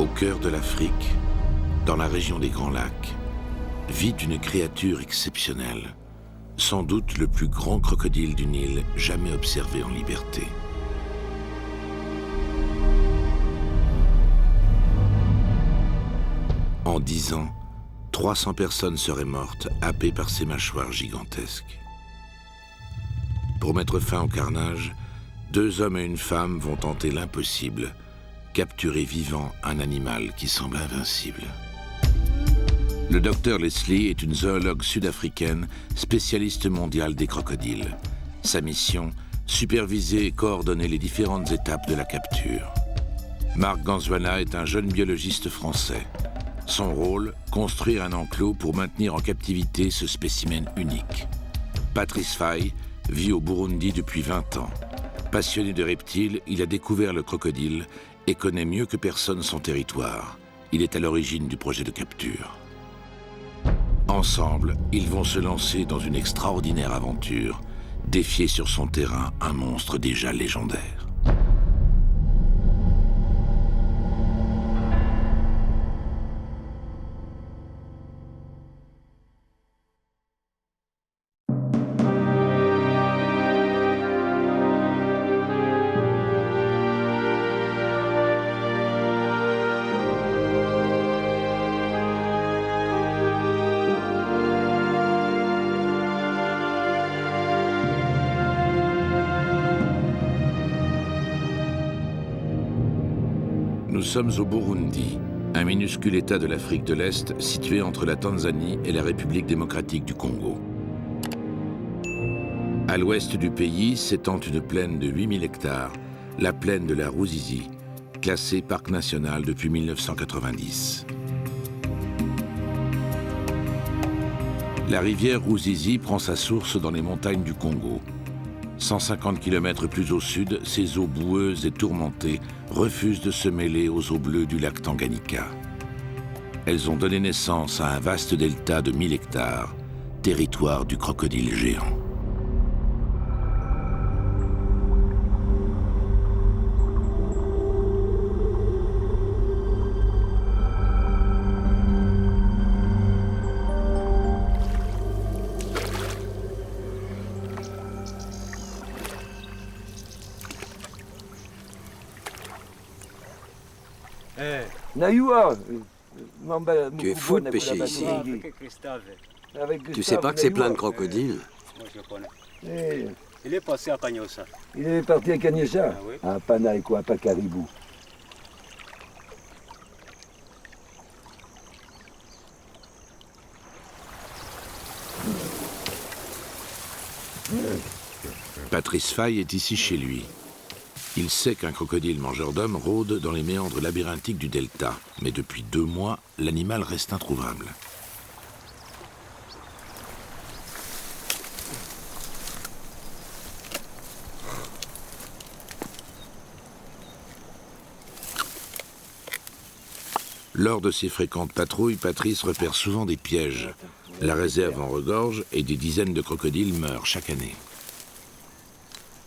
Au cœur de l'Afrique, dans la région des Grands Lacs, vit une créature exceptionnelle, sans doute le plus grand crocodile du Nil jamais observé en liberté. En 10 ans, 300 personnes seraient mortes, happées par ces mâchoires gigantesques. Pour mettre fin au carnage, 2 hommes et une femme vont tenter l'impossible, capturer vivant un animal qui semble invincible. Le docteur Leslie est une zoologue sud-africaine, spécialiste mondiale des crocodiles. Sa mission, superviser et coordonner les différentes étapes de la capture. Marc Ganzwana est un jeune biologiste français. Son rôle, construire un enclos pour maintenir en captivité ce spécimen unique. Patrice Faye vit au Burundi depuis 20 ans. Passionné de reptiles, il a découvert le crocodile et connaît mieux que personne son territoire. Il est à l'origine du projet de capture. Ensemble, ils vont se lancer dans une extraordinaire aventure, défier sur son terrain un monstre déjà légendaire. Nous sommes au Burundi, un minuscule État de l'Afrique de l'Est situé entre la Tanzanie et la République démocratique du Congo. À l'ouest du pays s'étend une plaine de 8000 hectares, la plaine de la Ruzizi, classée parc national depuis 1990. La rivière Ruzizi prend sa source dans les montagnes du Congo. 150 km plus au sud, ces eaux boueuses et tourmentées refusent de se mêler aux eaux bleues du lac Tanganyika. Elles ont donné naissance à un vaste delta de 1000 hectares, territoire du crocodile géant. Tu es fou de pêcher ici. Tu sais pas que c'est plein de crocodiles? Il est passé à Kanyosa. Il est parti à Kanyosa? Ah oui. À Panaï, quoi, pas Caribou. Patrice Faye est ici chez lui. Il sait qu'un crocodile mangeur d'hommes rôde dans les méandres labyrinthiques du delta, mais depuis 2 mois, l'animal reste introuvable. Lors de ses fréquentes patrouilles, Patrice repère souvent des pièges. La réserve en regorge et des dizaines de crocodiles meurent chaque année.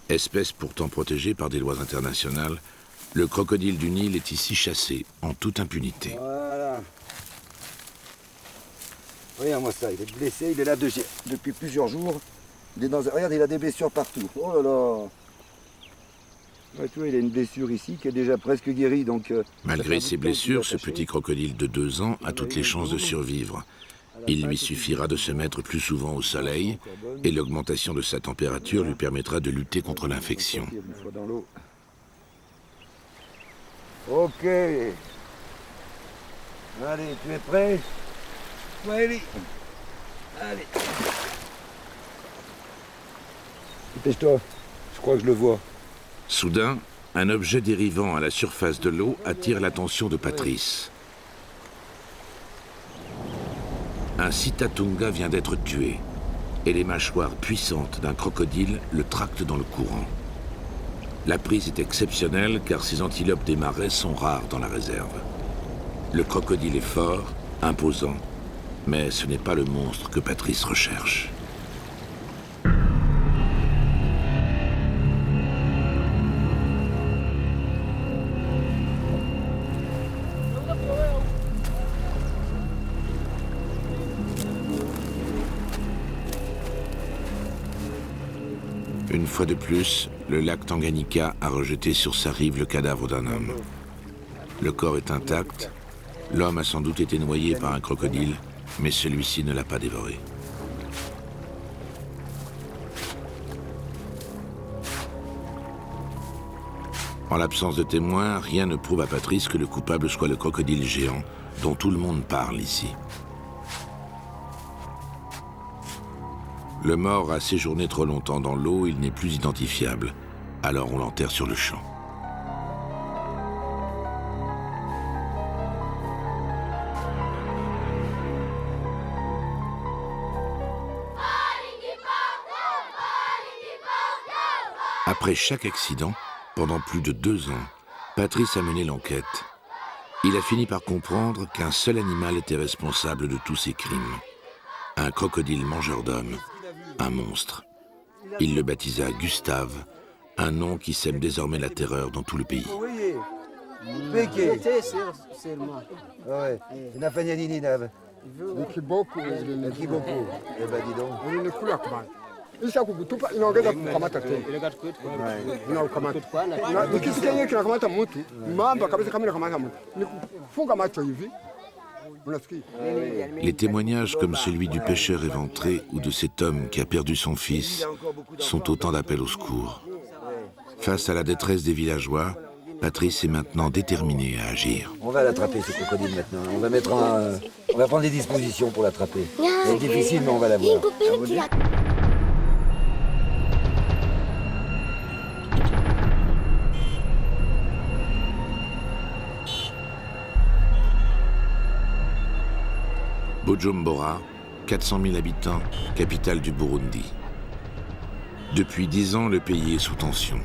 Espèce pourtant protégée par des lois internationales, le crocodile du Nil est ici chassé en toute impunité. Voilà. Regarde-moi ça, il est blessé, il est là depuis plusieurs jours. Il est dans... Regarde, il a des blessures partout. Oh là là. Ouais, tu vois, il a une blessure ici qui est déjà presque guérie. Donc, malgré ses blessures, ce petit crocodile de 2 ans a toutes les chances de survivre. Il lui suffira de se mettre plus souvent au soleil et l'augmentation de sa température lui permettra de lutter contre l'infection. Ok. Allez, tu es prêt? Allez. Allez. Dépêche-toi, je crois que je le vois. Soudain, un objet dérivant à la surface de l'eau attire l'attention de Patrice. Un Sitatunga vient d'être tué et les mâchoires puissantes d'un crocodile le tractent dans le courant. La prise est exceptionnelle car ces antilopes des marais sont rares dans la réserve. Le crocodile est fort, imposant, mais ce n'est pas le monstre que Patrice recherche. fois de plus, le lac Tanganyika a rejeté sur sa rive le cadavre d'un homme. Le corps est intact. L'homme a sans doute été noyé par un crocodile, mais celui-ci ne l'a pas dévoré. En l'absence de témoins, rien ne prouve à Patrice que le coupable soit le crocodile géant dont tout le monde parle ici. Le mort a séjourné trop longtemps dans l'eau, il n'est plus identifiable. Alors on l'enterre sur le champ. Après chaque accident, pendant plus de 2 ans, Patrice a mené l'enquête. Il a fini par comprendre qu'un seul animal était responsable de tous ces crimes. Un crocodile mangeur d'hommes, un monstre. Il le baptisa Gustave, un nom qui sème désormais la terreur dans tout le pays. Les témoignages comme celui du pêcheur éventré ou de cet homme qui a perdu son fils sont autant d'appels au secours. Face à la détresse des villageois, Patrice est maintenant déterminé à agir. On va l'attraper, ce crocodile, maintenant. On va prendre des dispositions pour l'attraper. C'est difficile, mais on va l'avoir. Bujumbura, 400 000 habitants, capitale du Burundi. Depuis 10 ans, le pays est sous tension.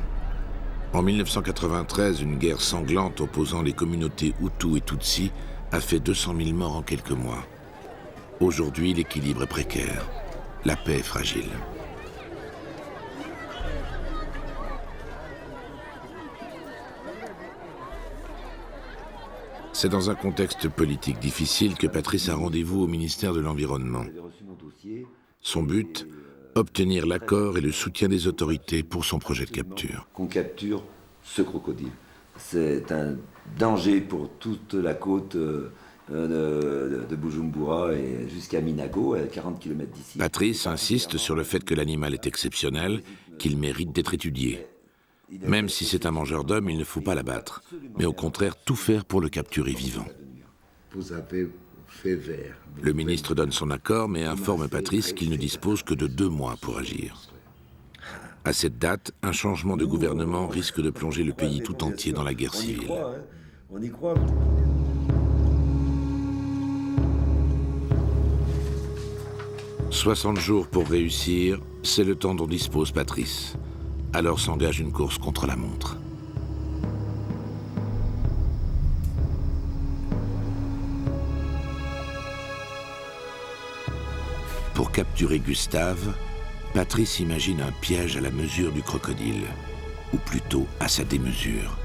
En 1993, une guerre sanglante opposant les communautés Hutus et Tutsis a fait 200 000 morts en quelques mois. Aujourd'hui, l'équilibre est précaire. La paix est fragile. C'est dans un contexte politique difficile que Patrice a rendez-vous au ministère de l'Environnement. Son but, obtenir l'accord et le soutien des autorités pour son projet de capture. Qu'on capture ce crocodile. C'est un danger pour toute la côte de Bujumbura et jusqu'à Minago, à 40 km d'ici. Patrice insiste sur le fait que l'animal est exceptionnel, qu'il mérite d'être étudié. Même si c'est un mangeur d'hommes, il ne faut pas l'abattre, mais au contraire tout faire pour le capturer vivant. Le ministre donne son accord, mais informe Patrice qu'il ne dispose que de 2 mois pour agir. À cette date, un changement de gouvernement risque de plonger le pays tout entier dans la guerre civile. On y croit. 60 jours pour réussir, c'est le temps dont dispose Patrice. Alors s'engage une course contre la montre. Pour capturer Gustave, Patrice imagine un piège à la mesure du crocodile, ou plutôt à sa démesure.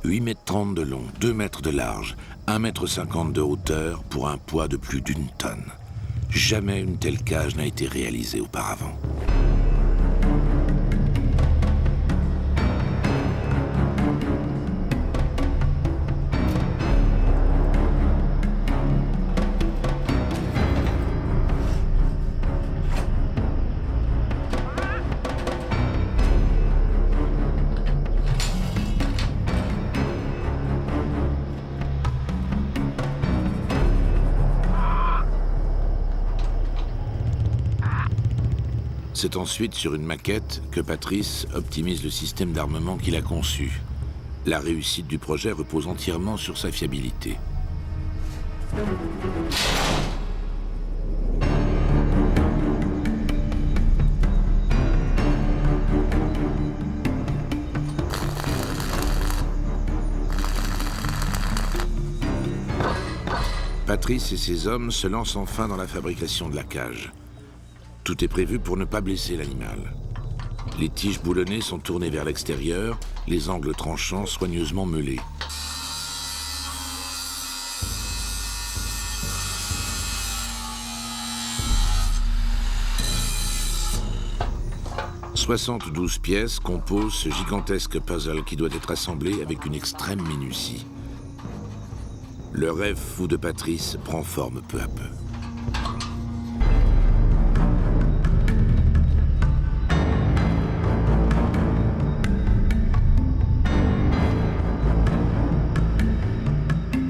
8,30 m de long, 2 mètres de large, 1,50 m de hauteur pour un poids de plus d'1 tonne. Jamais une telle cage n'a été réalisée auparavant. C'est ensuite sur une maquette que Patrice optimise le système d'armement qu'il a conçu. La réussite du projet repose entièrement sur sa fiabilité. Patrice et ses hommes se lancent enfin dans la fabrication de la cage. Tout est prévu pour ne pas blesser l'animal. Les tiges boulonnées sont tournées vers l'extérieur, les angles tranchants soigneusement meulés. 72 pièces composent ce gigantesque puzzle qui doit être assemblé avec une extrême minutie. Le rêve fou de Patrice prend forme peu à peu.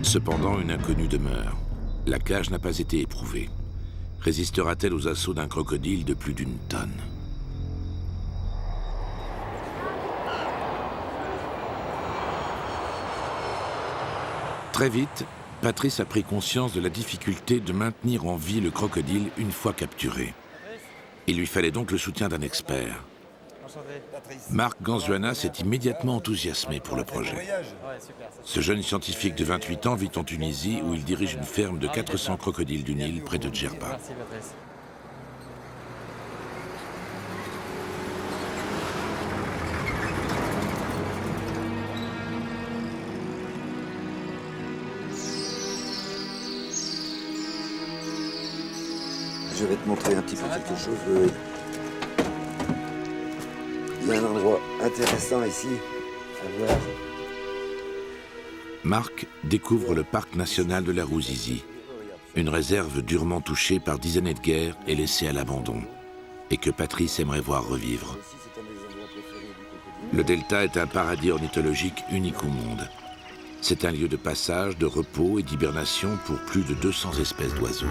Cependant, une inconnue demeure. La cage n'a pas été éprouvée. Résistera-t-elle aux assauts d'un crocodile de plus d'une tonne? Très vite, Patrice a pris conscience de la difficulté de maintenir en vie le crocodile une fois capturé. Il lui fallait donc le soutien d'un expert. Marc Ganzuana s'est immédiatement enthousiasmé pour le projet. Ce jeune scientifique de 28 ans vit en Tunisie où il dirige une ferme de 400 crocodiles du Nil près de Djerba. Je vais te montrer un petit peu quelque chose. Il y a un endroit intéressant ici à voir. Marc découvre le parc national de la Ruzizi, une réserve durement touchée par 10 années de guerre et laissée à l'abandon, et que Patrice aimerait voir revivre. Le delta est un paradis ornithologique unique au monde. C'est un lieu de passage, de repos et d'hibernation pour plus de 200 espèces d'oiseaux.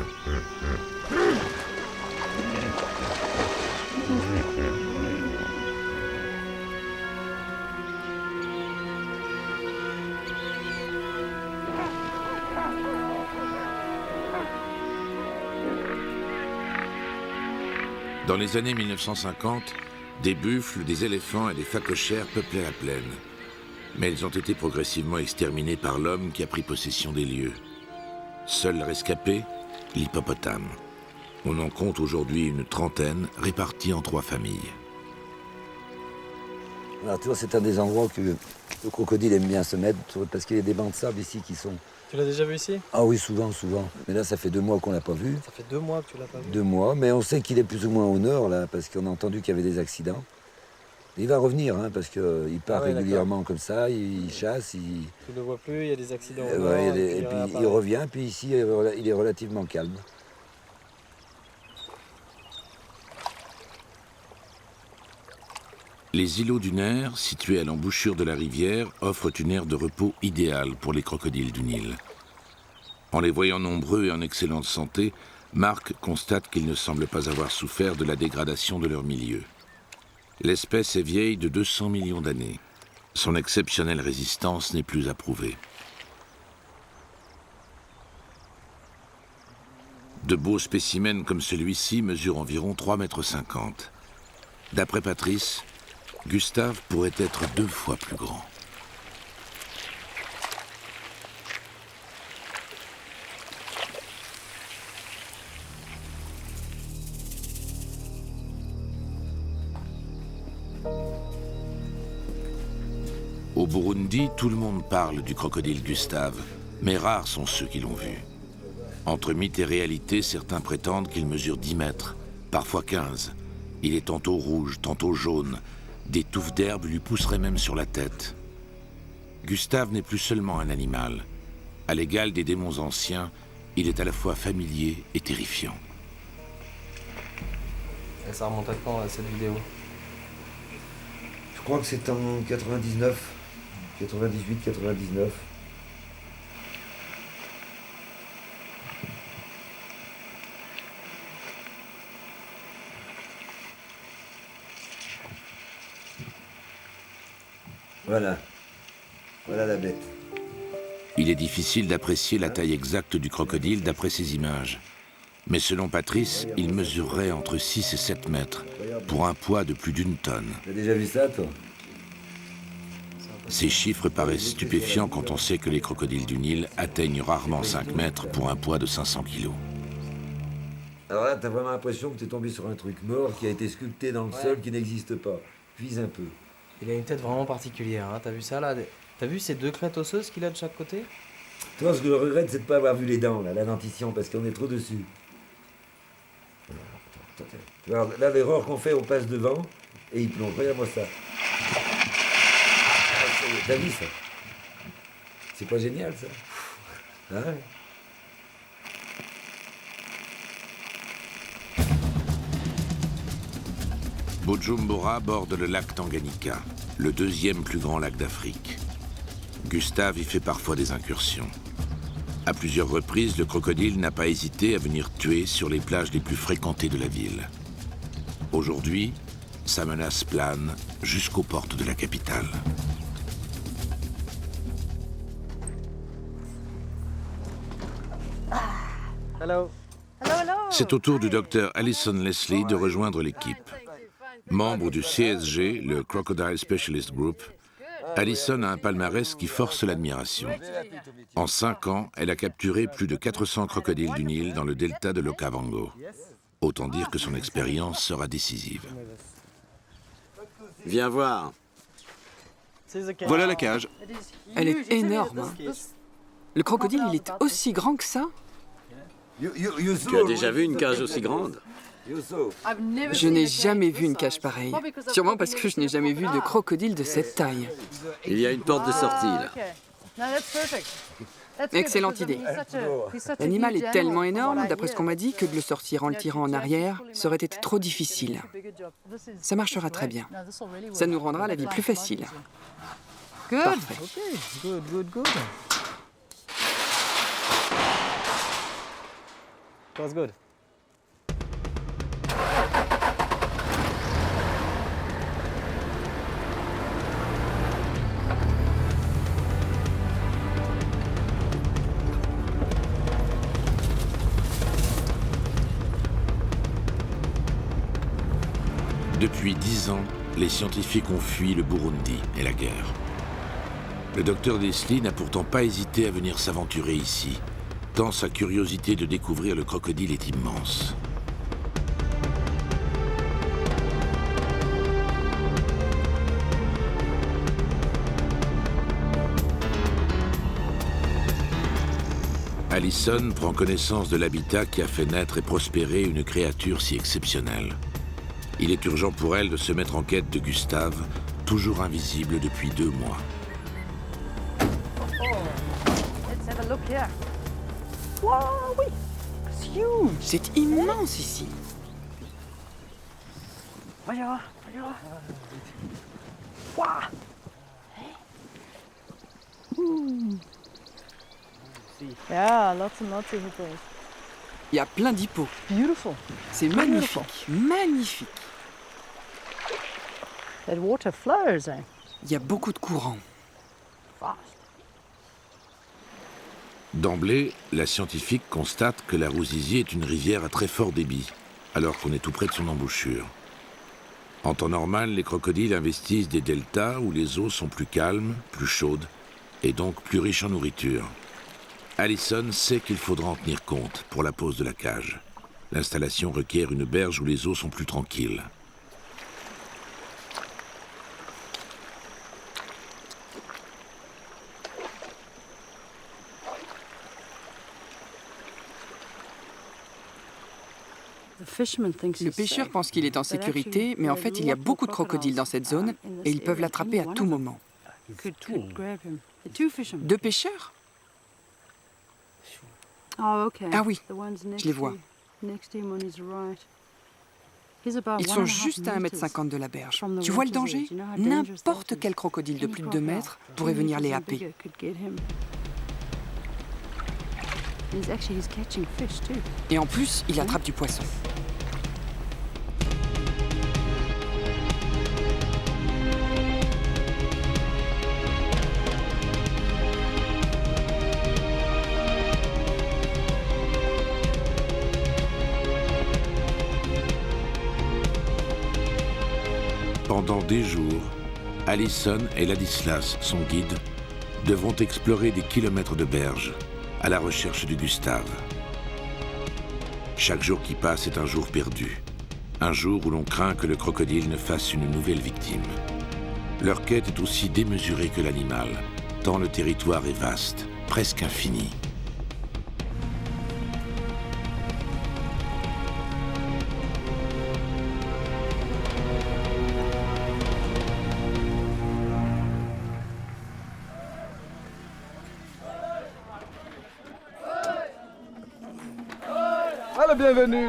Dans les années 1950, des buffles, des éléphants et des phacochères peuplaient la plaine. Mais ils ont été progressivement exterminés par l'homme qui a pris possession des lieux. Seul la rescapé, l'hippopotame. On en compte aujourd'hui une trentaine, répartis en 3 familles. Alors, tu vois, c'est un des endroits que le crocodile aime bien se mettre, parce qu'il y a des bancs de sable ici qui sont... Tu l'as déjà vu ici? Ah oui, souvent, souvent. Mais là, ça fait 2 mois qu'on l'a pas vu. Ça fait 2 mois que tu l'as pas vu? 2 mois, mais on sait qu'il est plus ou moins au nord, là, parce qu'on a entendu qu'il y avait des accidents. Il va revenir, hein, parce qu'il part régulièrement comme ça, il chasse. Tu ne le vois plus, il y a des accidents. Et puis il revient, puis ici, il est relativement calme. Les îlots dunaires, situés à l'embouchure de la rivière, offrent une aire de repos idéale pour les crocodiles du Nil. En les voyant nombreux et en excellente santé, Marc constate qu'ils ne semblent pas avoir souffert de la dégradation de leur milieu. L'espèce est vieille de 200 millions d'années. Son exceptionnelle résistance n'est plus à prouver. De beaux spécimens comme celui-ci mesurent environ 3,50 m. D'après Patrice, Gustave pourrait être 2 fois plus grand. Au Burundi, tout le monde parle du crocodile Gustave, mais rares sont ceux qui l'ont vu. Entre mythe et réalité, certains prétendent qu'il mesure 10 mètres, parfois 15. Il est tantôt rouge, tantôt jaune. Des touffes d'herbe lui pousseraient même sur la tête. Gustave n'est plus seulement un animal. À l'égal des démons anciens, il est à la fois familier et terrifiant. Et ça remonte à quand, là, cette vidéo? Je crois que c'est en 99, 98, 99. Voilà. Voilà la bête. Il est difficile d'apprécier la taille exacte du crocodile d'après ces images. Mais selon Patrice, il mesurerait entre 6 et 7 mètres, pour un poids de plus d'1 tonne. T'as déjà vu ça, toi? Ces chiffres paraissent stupéfiants quand on sait que les crocodiles du Nil atteignent rarement 5 mètres pour un poids de 500 kilos. Alors là, t'as vraiment l'impression que t'es tombé sur un truc mort qui a été sculpté dans le sol, qui n'existe pas. Vise un peu. Il a une tête vraiment particulière, hein. T'as vu ça là? T'as vu ces 2 crêtes osseuses qu'il a de chaque côté? Toi, ce que je regrette, c'est de ne pas avoir vu les dents, là, la dentition, parce qu'on est trop dessus. Alors, là, l'erreur qu'on fait, on passe devant, et il plonge. Regarde-moi ça. T'as vu ça? C'est pas génial ça? Ah ouais. Bujumbura borde le lac Tanganyika, le deuxième plus grand lac d'Afrique. Gustave y fait parfois des incursions. À plusieurs reprises, le crocodile n'a pas hésité à venir tuer sur les plages les plus fréquentées de la ville. Aujourd'hui, sa menace plane jusqu'aux portes de la capitale. Hello. C'est au tour du docteur Alison Leslie de rejoindre l'équipe. Membre du CSG, le Crocodile Specialist Group, Alison a un palmarès qui force l'admiration. En 5 ans, elle a capturé plus de 400 crocodiles du Nil dans le delta de l'Okavango. Autant dire que son expérience sera décisive. Viens voir. Voilà la cage. Elle est énorme. Hein. Le crocodile, il est aussi grand que ça? Tu as déjà vu une cage aussi grande? Je n'ai jamais vu une cage pareille. Sûrement parce que je n'ai jamais vu de crocodile de cette taille. Il y a une porte de sortie là. Excellente idée. L'animal est tellement énorme, d'après ce qu'on m'a dit, que de le sortir en le tirant en arrière serait été trop difficile. Ça marchera très bien. Ça nous rendra la vie plus facile. Parfait. That was good. Depuis 10 ans, les scientifiques ont fui le Burundi et la guerre. Le docteur Leslie n'a pourtant pas hésité à venir s'aventurer ici, tant sa curiosité de découvrir le crocodile est immense. Alison prend connaissance de l'habitat qui a fait naître et prospérer une créature si exceptionnelle. Il est urgent pour elle de se mettre en quête de Gustave, toujours invisible depuis 2 mois. C'est immense ici. Il y a plein d'hippos. C'est magnifique, magnifique. Il y a beaucoup de courant. D'emblée, la scientifique constate que la Ruzizi est une rivière à très fort débit, alors qu'on est tout près de son embouchure. En temps normal, les crocodiles investissent des deltas où les eaux sont plus calmes, plus chaudes, et donc plus riches en nourriture. Alison sait qu'il faudra en tenir compte pour la pose de la cage. L'installation requiert une berge où les eaux sont plus tranquilles. Le pêcheur pense qu'il est en sécurité, mais en fait, il y a beaucoup de crocodiles dans cette zone et ils peuvent l'attraper à tout moment. 2 pêcheurs? Ah oui, je les vois. Ils sont juste à 1,50 m de la berge. Tu vois le danger? N'importe quel crocodile de plus de 2 mètres pourrait venir les happer. Et en plus, il attrape du poisson. Pendant des jours, Alison et Ladislas, son guide, devront explorer des kilomètres de berges à la recherche de Gustave. Chaque jour qui passe est un jour perdu. Un jour où l'on craint que le crocodile ne fasse une nouvelle victime. Leur quête est aussi démesurée que l'animal, tant le territoire est vaste, presque infini. le bienvenu.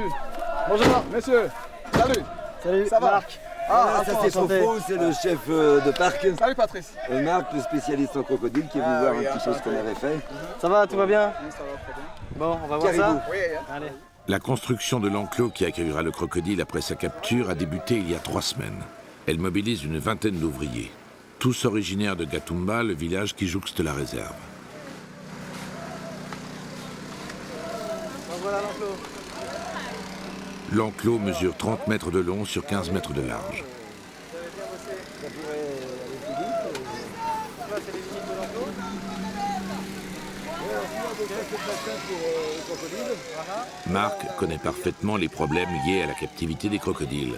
Bonjour, messieurs. Salut. Salut, ça va Marc. Ah, ça c'est Fofo, c'est le chef de parc. Salut Patrice. Marc, le spécialiste en crocodile, qui est venu voir un petit peu ce qu'on avait fait. Ça va, tout va bien? Oui, ça va très bien. Bon, on va voir ça. Oui, allez. La construction de l'enclos qui accueillera le crocodile après sa capture a débuté il y a 3 semaines. Elle mobilise une vingtaine d'ouvriers, tous originaires de Gatumba, le village qui jouxte la réserve. Donc voilà l'enclos. L'enclos mesure 30 mètres de long sur 15 mètres de large. Vous avez bien bossé. Ça pourrait aller plus vite. Là, c'est les limites de l'enclos. Marc connaît parfaitement les problèmes liés à la captivité des crocodiles.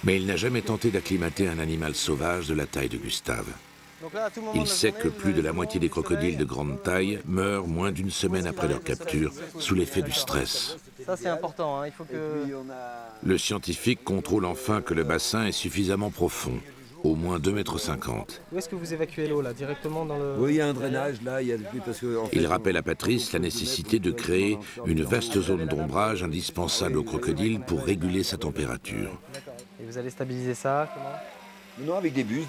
Mais il n'a jamais tenté d'acclimater un animal sauvage de la taille de Gustave. Donc là, à tout moment Il de la sait journée, que vous plus avez de la moitié des crocodiles de grande taille meurent moins d'une semaine après leur capture sous l'effet du stress. Ça, c'est important. Hein. Il faut que... Le scientifique contrôle enfin que le bassin est suffisamment profond, au moins 2,50 m. Où est-ce que vous évacuez l'eau, là? Directement dans le... Oui, il y a un drainage là, il y a parce que, en fait, Il rappelle à Patrice la nécessité de créer une vaste zone d'ombrage indispensable au crocodile pour réguler sa température. Et vous allez stabiliser ça, comment? non, avec des bus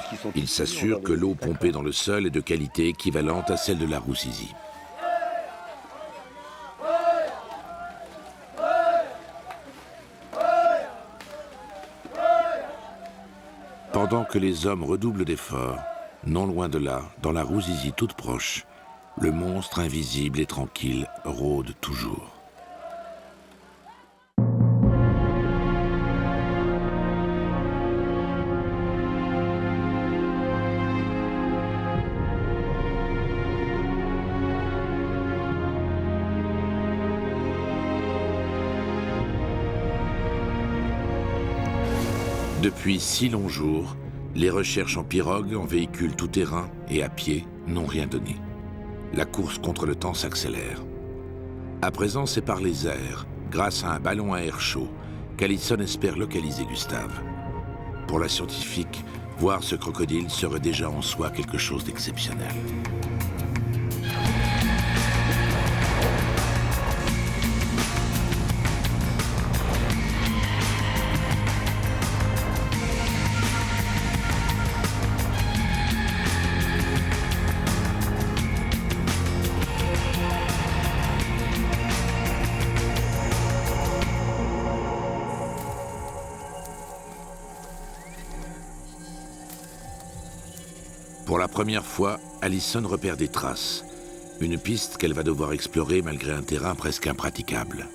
qui sont... Il s'assure que l'eau pompée dans le sol est de qualité équivalente à celle de la Roussisi. Pendant que les hommes redoublent d'efforts, non loin de là, dans la Roussisi toute proche, le monstre invisible et tranquille rôde toujours. Depuis 6 longs jours, les recherches en pirogue, en véhicule tout-terrain et à pied n'ont rien donné. La course contre le temps s'accélère. À présent, c'est par les airs, grâce à un ballon à air chaud, qu'Allison espère localiser Gustave. Pour la scientifique, voir ce crocodile serait déjà en soi quelque chose d'exceptionnel. Pour la première fois, Allison repère des traces. Une piste qu'elle va devoir explorer malgré un terrain presque impraticable.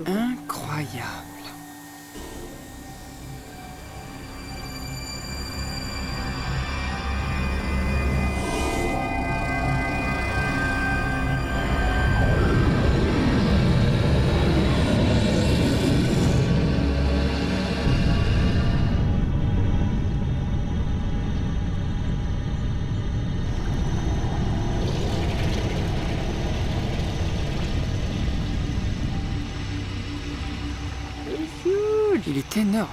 Incroyable. Il est énorme.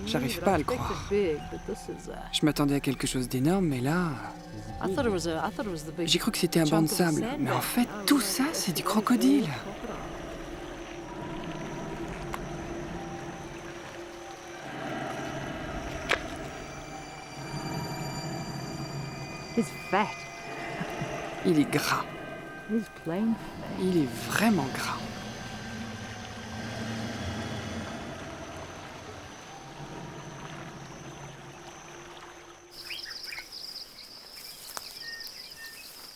J'arrive pas à le croire. Je m'attendais à quelque chose d'énorme, mais là... J'ai cru que c'était un banc de sable. Mais en fait, tout ça, c'est du crocodile. Il est gras. Il est vraiment gras.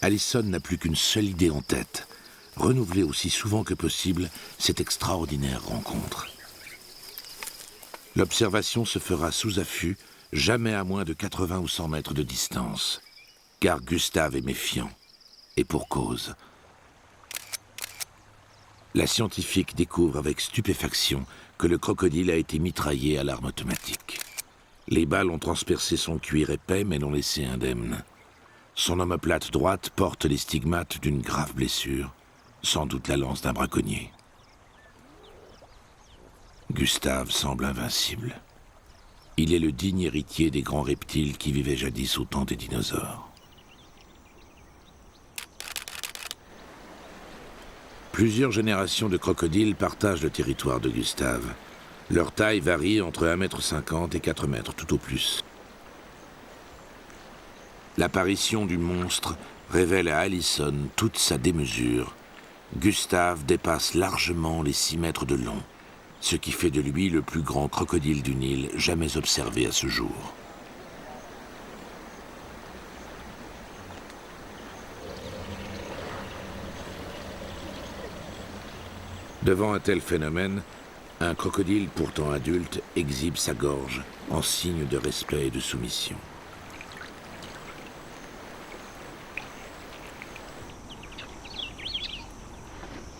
Allison n'a plus qu'une seule idée en tête, renouveler aussi souvent que possible cette extraordinaire rencontre. L'observation se fera sous affût, jamais à moins de 80 ou 100 mètres de distance, car Gustave est méfiant, Et pour cause. La scientifique découvre avec stupéfaction que le crocodile a été mitraillé à l'arme automatique. Les balles ont transpercé son cuir épais mais l'ont laissé indemne. Son omoplate droite porte les stigmates d'une grave blessure, sans doute la lance d'un braconnier. Gustave semble invincible. Il est le digne héritier des grands reptiles qui vivaient jadis au temps des dinosaures. Plusieurs générations de crocodiles partagent le territoire de Gustave. Leur taille varie entre 1,50 m et 4 mètres, tout au plus. L'apparition du monstre révèle à Allison toute sa démesure. Gustave dépasse largement les 6 mètres de long, ce qui fait de lui le plus grand crocodile du Nil jamais observé à ce jour. Devant un tel phénomène, un crocodile pourtant adulte exhibe sa gorge en signe de respect et de soumission.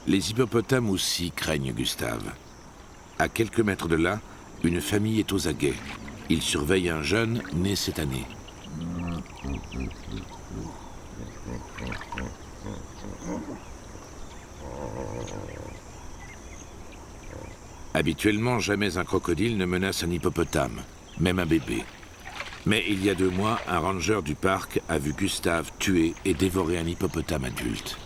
Les hippopotames aussi craignent Gustave. À quelques mètres de là, une famille est aux aguets. Ils surveillent un jeune né cette année. Habituellement, jamais un crocodile ne menace un hippopotame, même un bébé. Mais il y a 2 mois, un ranger du parc a vu Gustave tuer et dévorer un hippopotame adulte.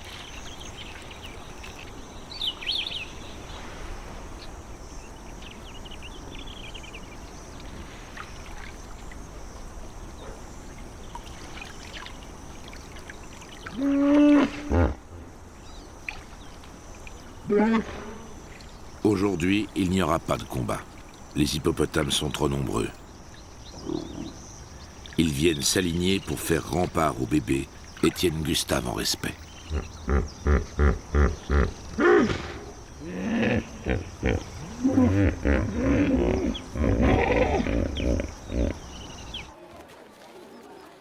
Aujourd'hui, il n'y aura pas de combat. Les hippopotames sont trop nombreux. Ils viennent s'aligner pour faire rempart au bébé et tiennent Gustave en respect.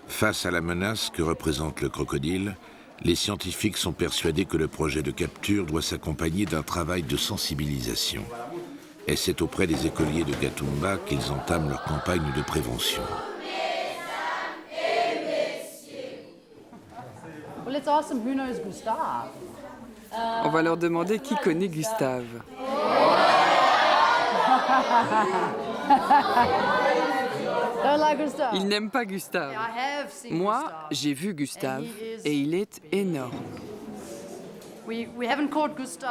Face à la menace que représente le crocodile, les scientifiques sont persuadés que le projet de capture doit s'accompagner d'un travail de sensibilisation. Et c'est auprès des écoliers de Gatumba qu'ils entament leur campagne de prévention. On va leur demander qui connaît Gustave. Ils n'aiment pas Gustave. Moi, j'ai vu Gustave et il est énorme.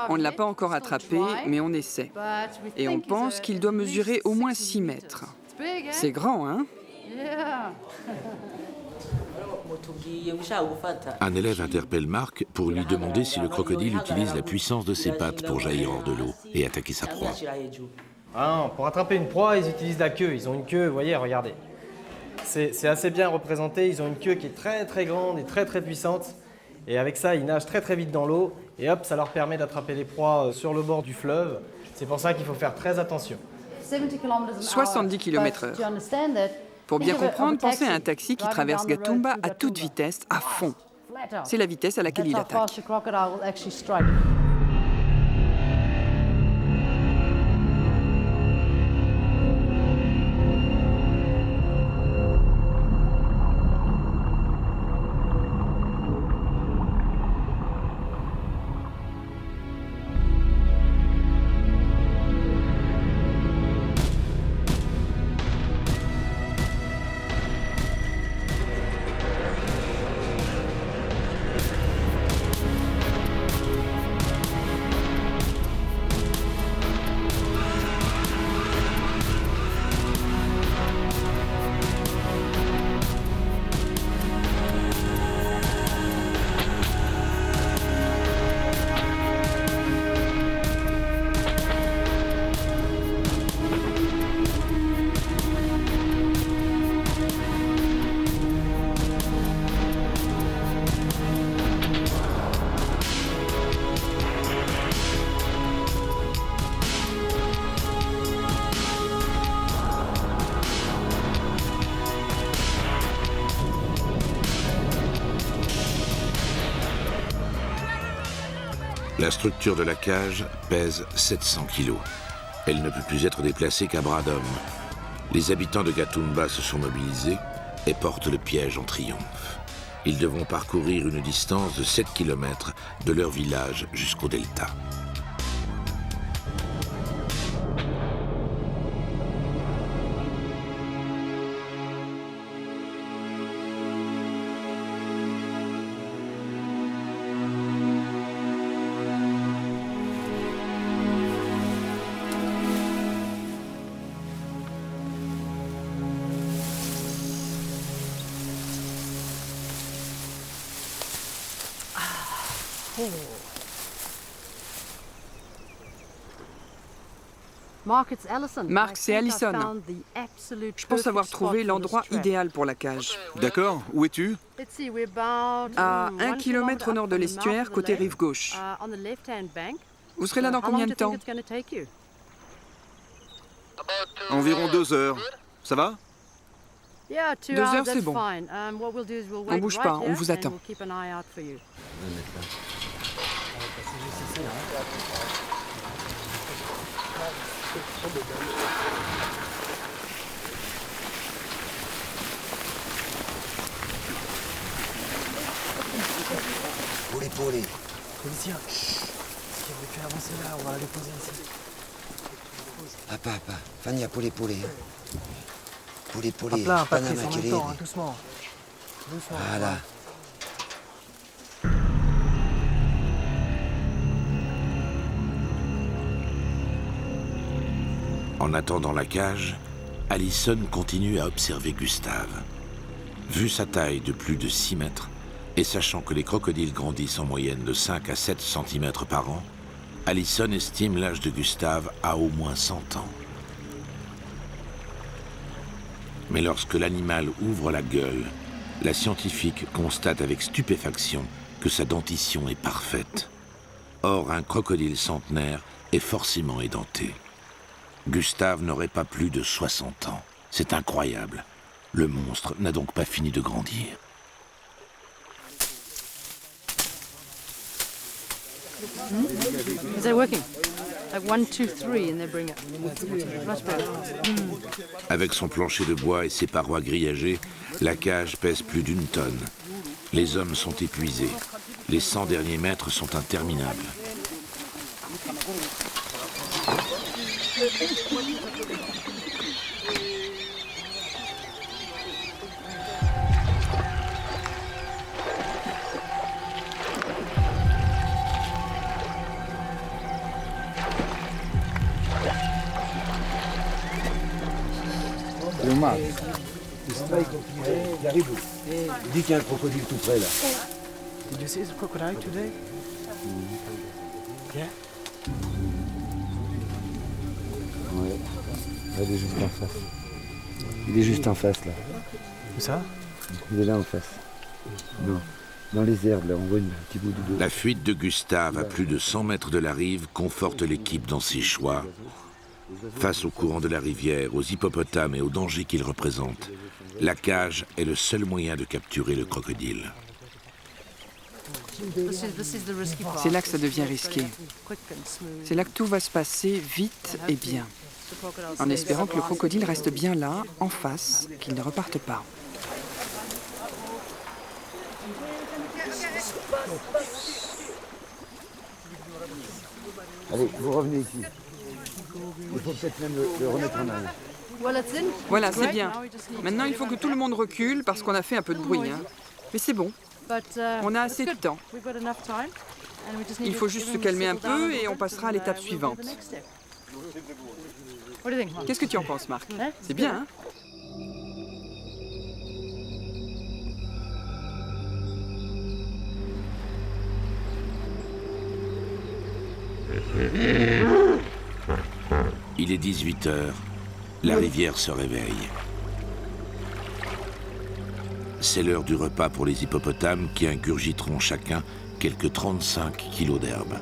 On ne l'a pas encore attrapé, mais on essaie. Et on pense qu'il doit mesurer au moins 6 mètres. C'est grand, hein? Un élève interpelle Marc pour lui demander si le crocodile utilise la puissance de ses pattes pour jaillir hors de l'eau et attaquer sa proie. Ah non, pour attraper une proie, ils utilisent la queue. Ils ont une queue, vous voyez, regardez. C'est assez bien représenté. Ils ont une queue qui est très très grande et très très puissante. Et avec ça, ils nagent très très vite dans l'eau. Et hop, ça leur permet d'attraper les proies sur le bord du fleuve. C'est pour ça qu'il faut faire très attention. 70 km/h. Pour bien comprendre, pensez à un taxi qui traverse Gatumba à toute vitesse, à fond. C'est la vitesse à laquelle il attaque. La structure de la cage pèse 700 kilos. Elle ne peut plus être déplacée qu'à bras d'homme. Les habitants de Gatumba se sont mobilisés et portent le piège en triomphe. Ils devront parcourir une distance de 7 km de leur village jusqu'au delta. Mark, c'est Allison. Je pense avoir trouvé l'endroit idéal pour la cage. D'accord, où es-tu? À 1 km au nord de l'estuaire, côté rive gauche. Vous serez là dans combien de temps? Environ 2 heures. Ça va? 2 heures, c'est bon. On bouge pas, on vous attend. Poulet. Policia, si on fait avancer là, on va la déposer ici. Papa, Fania, poulet. Pas plein, pas très en même temps, hein, doucement. Voilà. En attendant la cage, Allison continue à observer Gustave. Vu sa taille de plus de 6 mètres, et sachant que les crocodiles grandissent en moyenne de 5 à 7 cm par an, Allison estime l'âge de Gustave à au moins 100 ans. Mais lorsque l'animal ouvre la gueule, la scientifique constate avec stupéfaction que sa dentition est parfaite. Or, un crocodile centenaire est forcément édenté. Gustave n'aurait pas plus de 60 ans. C'est incroyable. Le monstre n'a donc pas fini de grandir. Is that working? Like 1, 2, 3 and they bring it. Much better. Avec son plancher de bois et ses parois grillagées, la cage pèse plus d'1 tonne. Les hommes sont épuisés. Les 100 derniers mètres sont interminables. Le Marc, il arrive. Il dit qu'il y a un crocodile tout près là. Did you see the crocodile today? Yeah. Ouais. Il est juste en face. Il est juste en face là. Où ça? Il est là en face. Non. Dans les herbes là, on voit un petit bout de dos. La fuite de Gustave à plus de 100 mètres de la rive conforte l'équipe dans ses choix. Face au courant de la rivière, aux hippopotames et aux dangers qu'ils représentent, la cage est le seul moyen de capturer le crocodile. C'est là que ça devient risqué. C'est là que tout va se passer vite et bien. En espérant que le crocodile reste bien là, en face, qu'il ne reparte pas. Allez, vous revenez ici. Il faut peut-être même le remettre en arrière. Voilà, c'est bien. Maintenant, il faut que tout le monde recule parce qu'on a fait un peu de bruit. Hein. Mais c'est bon. On a assez de temps. Il faut juste se calmer un peu et on passera à l'étape suivante. Qu'est-ce que tu en penses, Marc? C'est bien, hein? Il est 18 h. La rivière se réveille. C'est l'heure du repas pour les hippopotames qui ingurgiteront chacun quelques 35 kilos d'herbe.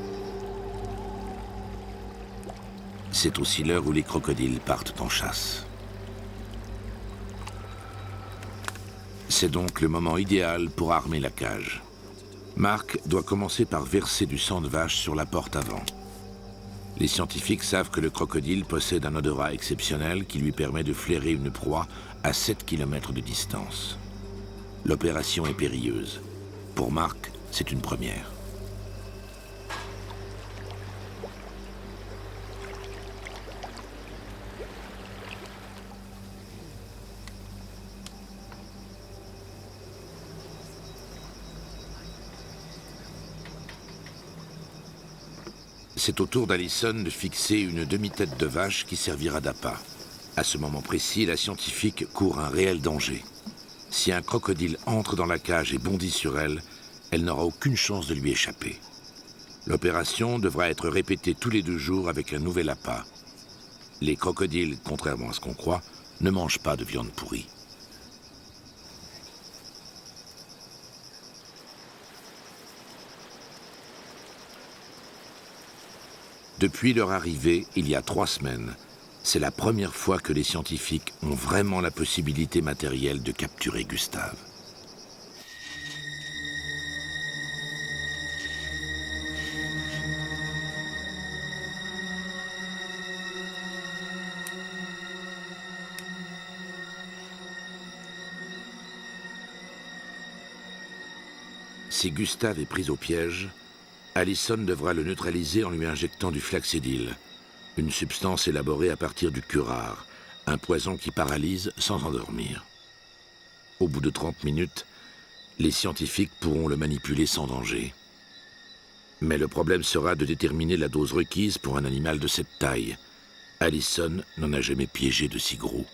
C'est aussi l'heure où les crocodiles partent en chasse. C'est donc le moment idéal pour armer la cage. Mark doit commencer par verser du sang de vache sur la porte avant. Les scientifiques savent que le crocodile possède un odorat exceptionnel qui lui permet de flairer une proie à 7 km de distance. L'opération est périlleuse. Pour Mark, c'est une première. C'est au tour d'Allison de fixer une demi-tête de vache qui servira d'appât. À ce moment précis, la scientifique court un réel danger. Si un crocodile entre dans la cage et bondit sur elle, elle n'aura aucune chance de lui échapper. L'opération devra être répétée tous les 2 jours avec un nouvel appât. Les crocodiles, contrairement à ce qu'on croit, ne mangent pas de viande pourrie. Depuis leur arrivée, il y a 3 semaines, c'est la première fois que les scientifiques ont vraiment la possibilité matérielle de capturer Gustave. Si Gustave est pris au piège, Allison devra le neutraliser en lui injectant du flaxédil, une substance élaborée à partir du curare, un poison qui paralyse sans endormir. Au bout de 30 minutes, les scientifiques pourront le manipuler sans danger. Mais le problème sera de déterminer la dose requise pour un animal de cette taille. Allison n'en a jamais piégé de si gros.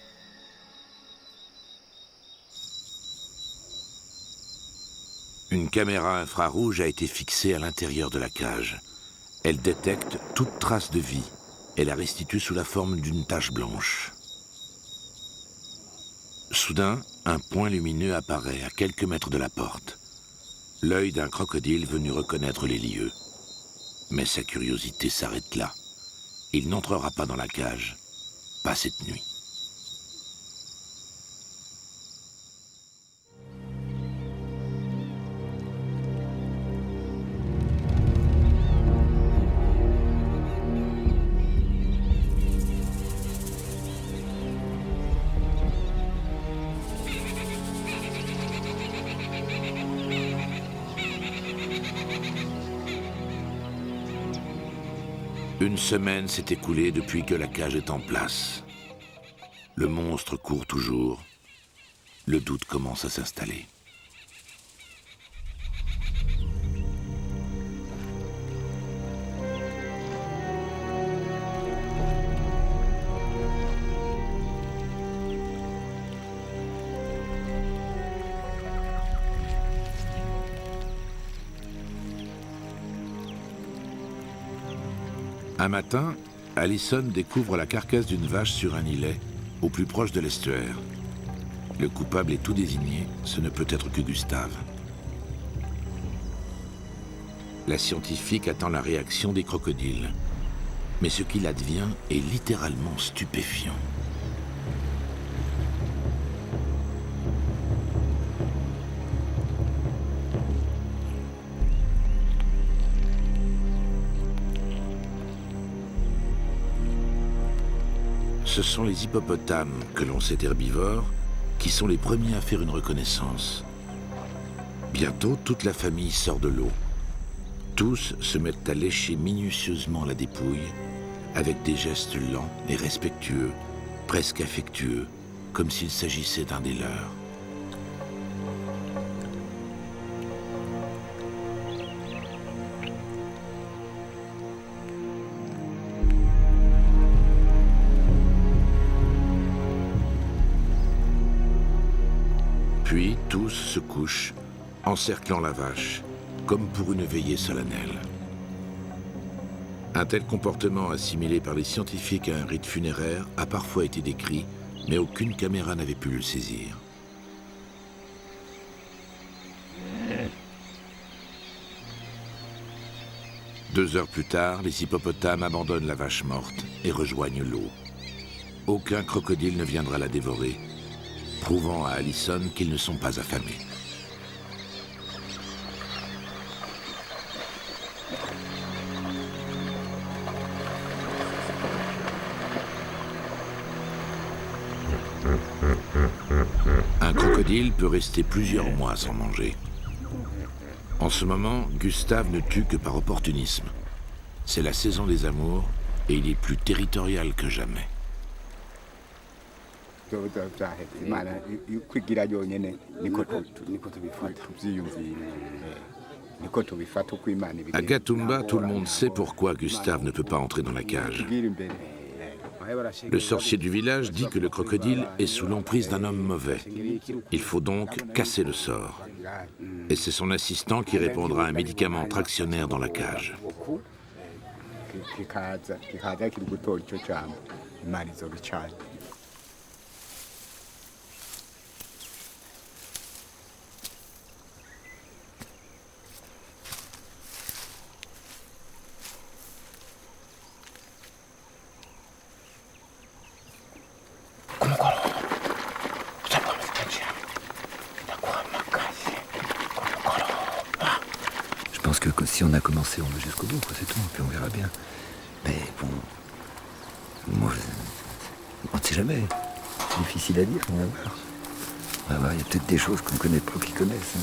Une caméra infrarouge a été fixée à l'intérieur de la cage. Elle détecte toute trace de vie et la restitue sous la forme d'une tache blanche. Soudain, un point lumineux apparaît à quelques mètres de la porte. L'œil d'un crocodile venu reconnaître les lieux. Mais sa curiosité s'arrête là. Il n'entrera pas dans la cage, pas cette nuit. Une semaine s'est écoulée depuis que la cage est en place. Le monstre court toujours. Le doute commence à s'installer. Un matin, Allison découvre la carcasse d'une vache sur un îlet, au plus proche de l'estuaire. Le coupable est tout désigné, ce ne peut être que Gustave. La scientifique attend la réaction des crocodiles. Mais ce qu'il advient est littéralement stupéfiant. Ce sont les hippopotames, que l'on sait herbivores, qui sont les premiers à faire une reconnaissance. Bientôt, toute la famille sort de l'eau. Tous se mettent à lécher minutieusement la dépouille, avec des gestes lents et respectueux, presque affectueux, comme s'il s'agissait d'un des leurs. Puis tous se couchent, encerclant la vache, comme pour une veillée solennelle. Un tel comportement assimilé par les scientifiques à un rite funéraire a parfois été décrit, mais aucune caméra n'avait pu le saisir. Deux heures plus tard, les hippopotames abandonnent la vache morte et rejoignent l'eau. Aucun crocodile ne viendra la dévorer, prouvant à Allison qu'ils ne sont pas affamés. Un crocodile peut rester plusieurs mois sans manger. En ce moment, Gustave ne tue que par opportunisme. C'est la saison des amours et il est plus territorial que jamais. À Gatumba, tout le monde sait pourquoi Gustave ne peut pas entrer dans la cage. Le sorcier du village dit que le crocodile est sous l'emprise d'un homme mauvais. Il faut donc casser le sort. Et c'est son assistant qui répondra à un médicament tractionnaire dans la cage. Je pense que si on a commencé, on va jusqu'au bout, c'est tout, puis on verra bien. Mais bon, moi, on ne sait jamais. C'est difficile à dire, on va voir. On va voir, il y a peut-être des choses qu'on connaît pas, qu'ils connaissent.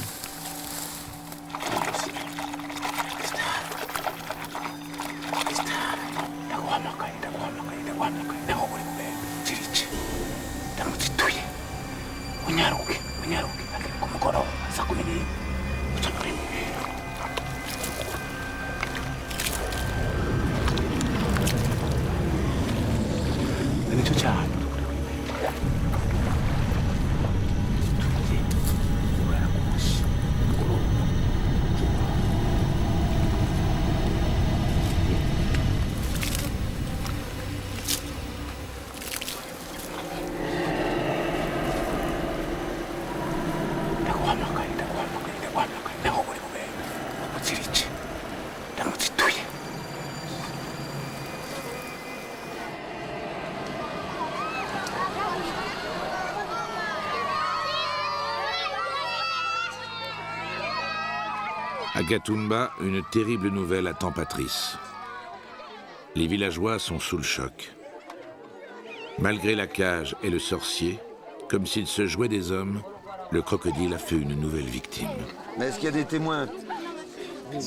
À Gatumba, une terrible nouvelle attend Patrice. Les villageois sont sous le choc. Malgré la cage et le sorcier, comme s'il se jouait des hommes, le crocodile a fait une nouvelle victime. Mais est-ce qu'il y a des témoins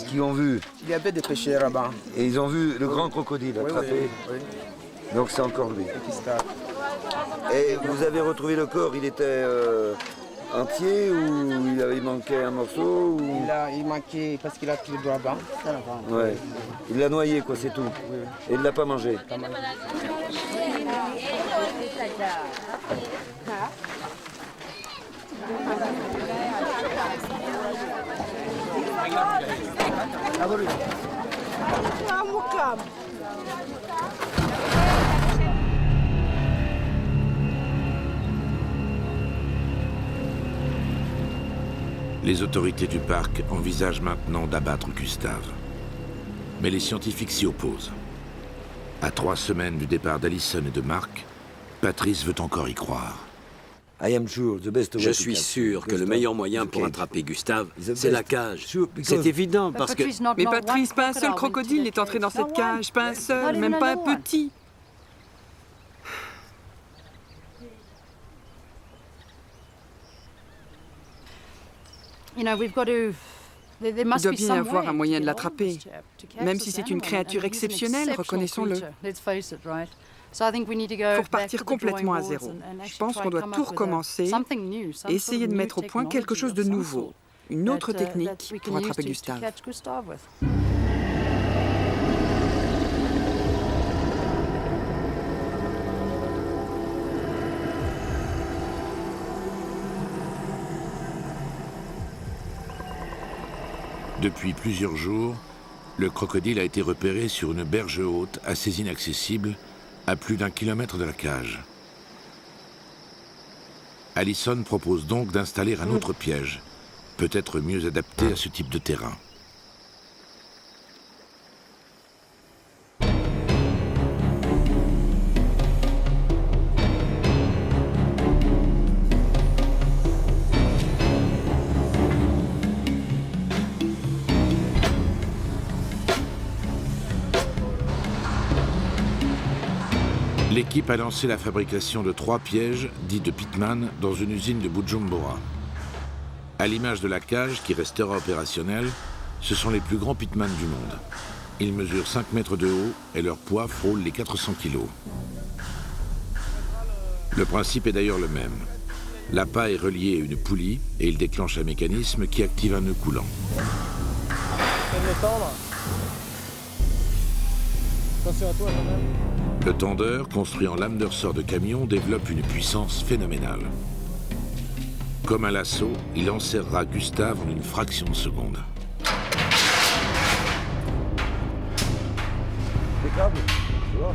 qui ont vu? Il y avait des pêcheurs là-bas. Et ils ont vu le grand crocodile attrapé. Oui. Donc c'est encore lui. Et vous avez retrouvé le corps, il était entier ou il manquait un morceau ou... Il manquait parce qu'il a pris le doigt bas. Ouais. Il l'a noyé quoi, c'est tout. Oui. Et il ne l'a pas mangé. Les autorités du parc envisagent maintenant d'abattre Gustave. Mais les scientifiques s'y opposent. À 3 semaines du départ d'Alison et de Mark, Patrice veut encore y croire. Je suis sûr que le meilleur moyen pour attraper Gustave, c'est la cage. C'est évident parce que... Mais Patrice, pas un seul crocodile n'est entré dans cette cage, pas un seul, même pas un petit. Il doit bien y avoir un moyen de l'attraper. Même si c'est une créature exceptionnelle, reconnaissons-le. Il faut repartir complètement à zéro. Je pense qu'on doit tout recommencer et essayer de mettre au point quelque chose de nouveau, une autre technique pour attraper Gustave. Depuis plusieurs jours, le crocodile a été repéré sur une berge haute assez inaccessible, à plus d'1 kilomètre de la cage. Alison propose donc d'installer un autre piège, peut-être mieux adapté à ce type de terrain. l'équipe a lancé la fabrication de 3 pièges, dits de Pitman, dans une usine de Bujumbura. À l'image de la cage, qui restera opérationnelle, ce sont les plus grands Pitman du monde. Ils mesurent 5 mètres de haut et leur poids frôle les 400 kilos. Le principe est d'ailleurs le même. L'appât est relié à une poulie et il déclenche un mécanisme qui active un nœud coulant. Le tendre. Attention à toi quand même. Le tendeur, construit en lame de ressort de camion, développe une puissance phénoménale. Comme un lasso, il enserrera Gustave en une fraction de seconde. Impeccable, tu vois.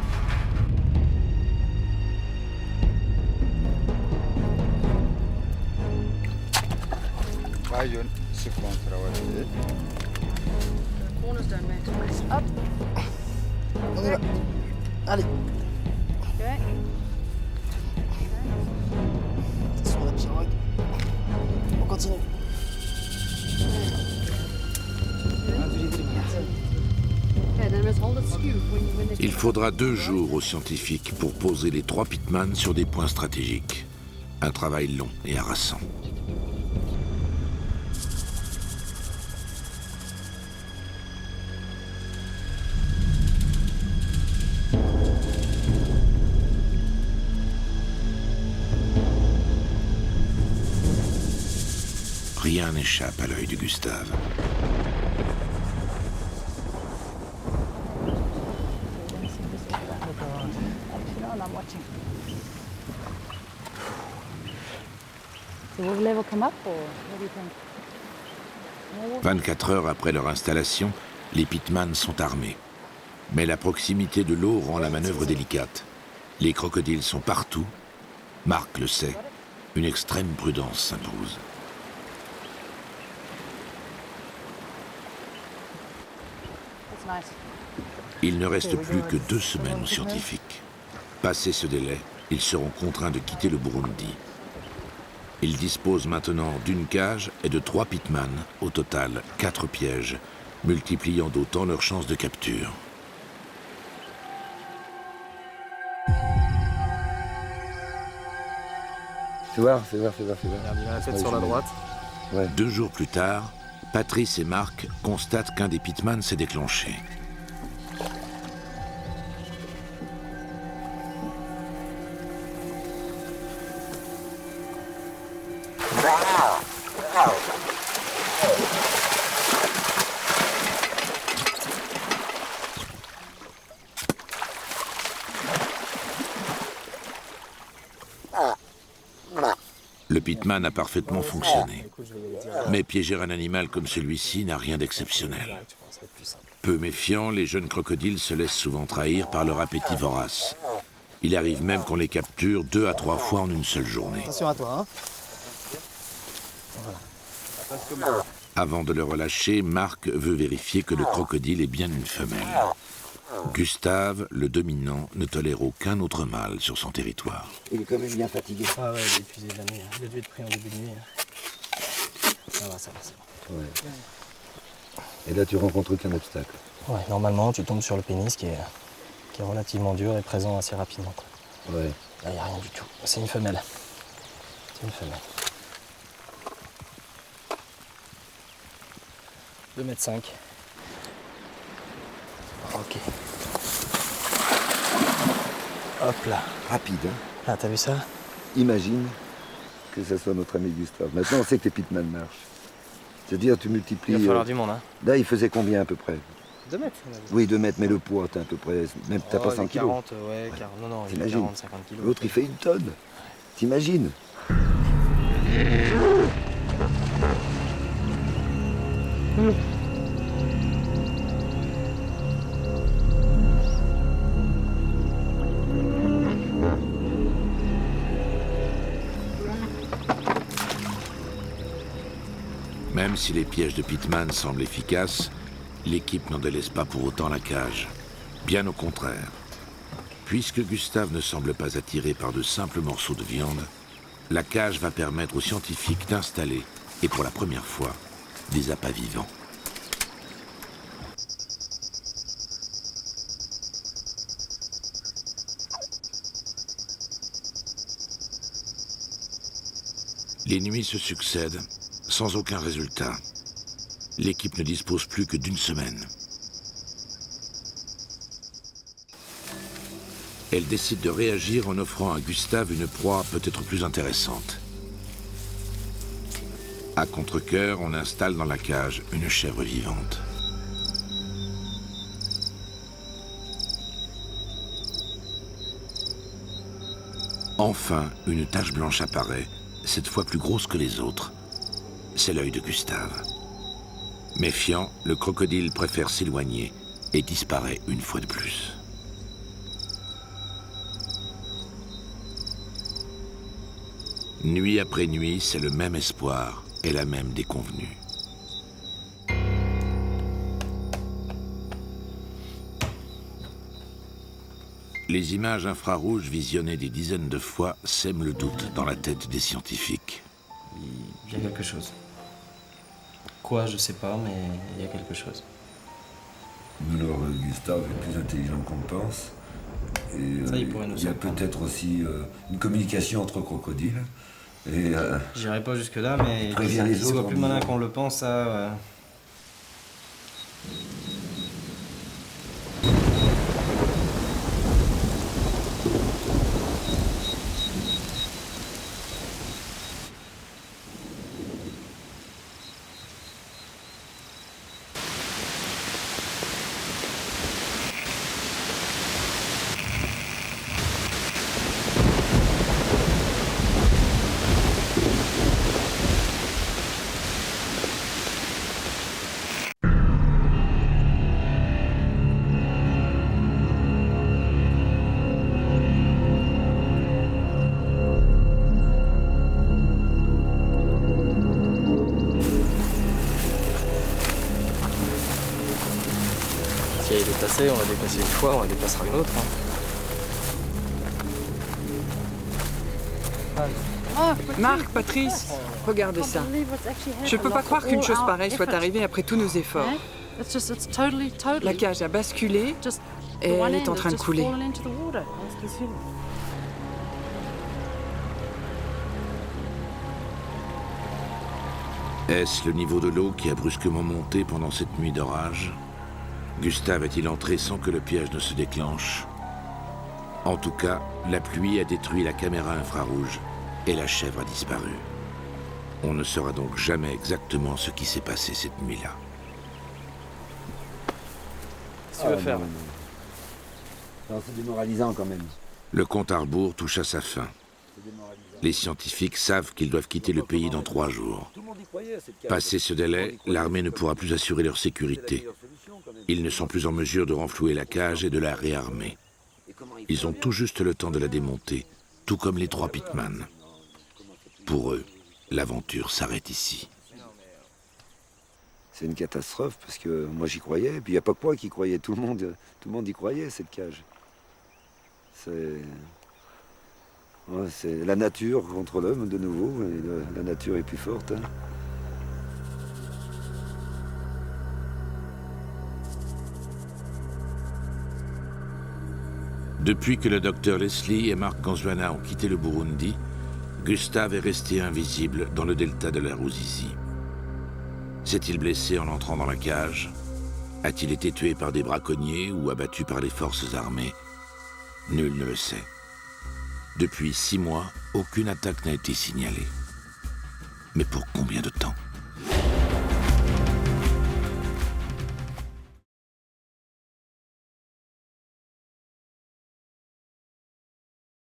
Hop. On y va. Allez. Attention à la pirogue. On continue. Il faudra 2 jours aux scientifiques pour poser les 3 Pitman sur des points stratégiques. Un travail long et harassant. Rien n'échappe à l'œil de Gustave. So will level come up or what do you think? 24 heures après leur installation, les Pitman sont armés. Mais la proximité de l'eau rend la manœuvre délicate. Les crocodiles sont partout. Marc le sait. Une extrême prudence s'impose. Il ne reste plus que 2 semaines aux scientifiques. Passé ce délai, ils seront contraints de quitter le Burundi. Ils disposent maintenant d'une cage et de 3 Pitman, au total 4 pièges, multipliant d'autant leurs chances de capture. Fais voir. Regarde, il a la tête sur la droite. Ouais. 2 jours plus tard, Patrice et Marc constatent qu'un des Pitman s'est déclenché. Le Pitman a parfaitement fonctionné. Mais piéger un animal comme celui-ci n'a rien d'exceptionnel. Peu méfiants, les jeunes crocodiles se laissent souvent trahir par leur appétit vorace. Il arrive même qu'on les capture 2 à 3 fois en une seule journée. Attention à toi, hein. Voilà. Avant de le relâcher, Marc veut vérifier que le crocodile est bien une femelle. Gustave, le dominant, ne tolère aucun autre mâle sur son territoire. Il est quand même bien fatigué. Ah ouais, il est épuisé de la nuit. Il a dû être pris en début de nuit. Ça va, c'est bon. Ouais. Et là, tu rencontres aucun obstacle. Ouais, normalement, tu tombes sur le pénis qui est relativement dur et présent assez rapidement. Ouais. Là, il n'y a rien du tout. C'est une femelle. C'est une femelle. 2,5 m. Ok. Hop là. Rapide, hein. Ah, t'as vu ça? Imagine que ce soit notre ami Gustave. Maintenant, on sait que les Pitman marchent. C'est-à-dire, tu multiplies... Il va falloir du monde, hein. Là, il faisait combien à peu près? 2 mètres. Oui, 2 mètres, mais le poids, t'as à peu près... Même t'as pas 100 kilos. 40, ouais, 40, non, il fait T'imagines? 40, 50 kilos. L'autre, il fait 1 tonne. T'imagines? Même si les pièges de Pitman semblent efficaces, l'équipe n'en délaisse pas pour autant la cage. Bien au contraire. Puisque Gustave ne semble pas attiré par de simples morceaux de viande, la cage va permettre aux scientifiques d'installer, et pour la première fois, des appâts vivants. Les nuits se succèdent, sans aucun résultat. L'équipe ne dispose plus que d'une semaine. Elle décide de réagir en offrant à Gustave une proie peut-être plus intéressante. À contre-cœur, on installe dans la cage une chèvre vivante. Enfin, une tache blanche apparaît, cette fois plus grosse que les autres. C'est l'œil de Gustave. Méfiant, le crocodile préfère s'éloigner et disparaît une fois de plus. Nuit après nuit, c'est le même espoir et la même déconvenue. Les images infrarouges visionnées des dizaines de fois sèment le doute dans la tête des scientifiques. Il y a quelque chose. Quoi, je sais pas, mais il y a quelque chose. Alors, Gustave est plus intelligent qu'on le pense. Et, ça, il pourrait nous y a peut-être aussi une communication entre crocodiles. Et j'irai pas jusque-là, mais il soit plus malin qu'on le pense, ça... Si elle est déplacée, on va déplacer une fois, on la déplacera une autre. Marc, Patrice, regardez ça. Je ne peux pas croire qu'une chose pareille soit arrivée après tous nos efforts. La cage a basculé et elle est en train de couler. Est-ce le niveau de l'eau qui a brusquement monté pendant cette nuit d'orage? Gustave est-il entré sans que le piège ne se déclenche? En tout cas, la pluie a détruit la caméra infrarouge et la chèvre a disparu. On ne saura donc jamais exactement ce qui s'est passé cette nuit-là. Qu'est-ce que tu veux faire? Non, c'est démoralisant quand même. Le compte à rebours touche à sa fin. Les scientifiques savent qu'ils doivent quitter le pays dans 3 jours. Passé ce délai, l'armée ne pourra plus assurer leur sécurité. Ils ne sont plus en mesure de renflouer la cage et de la réarmer. Ils ont tout juste le temps de la démonter, tout comme les 3 pitman. Pour eux, l'aventure s'arrête ici. C'est une catastrophe parce que moi j'y croyais, et puis il n'y a pas que moi qui croyais, tout le monde y croyait, cette cage. C'est la nature contre l'homme de nouveau, et la nature est plus forte. Hein. Depuis que le docteur Leslie et Marc Ganzuana ont quitté le Burundi, Gustave est resté invisible dans le delta de la Ruzizi. S'est-il blessé en entrant dans la cage? A-t-il été tué par des braconniers ou abattu par les forces armées? Nul ne le sait. Depuis 6 mois, aucune attaque n'a été signalée. Mais pourquoi?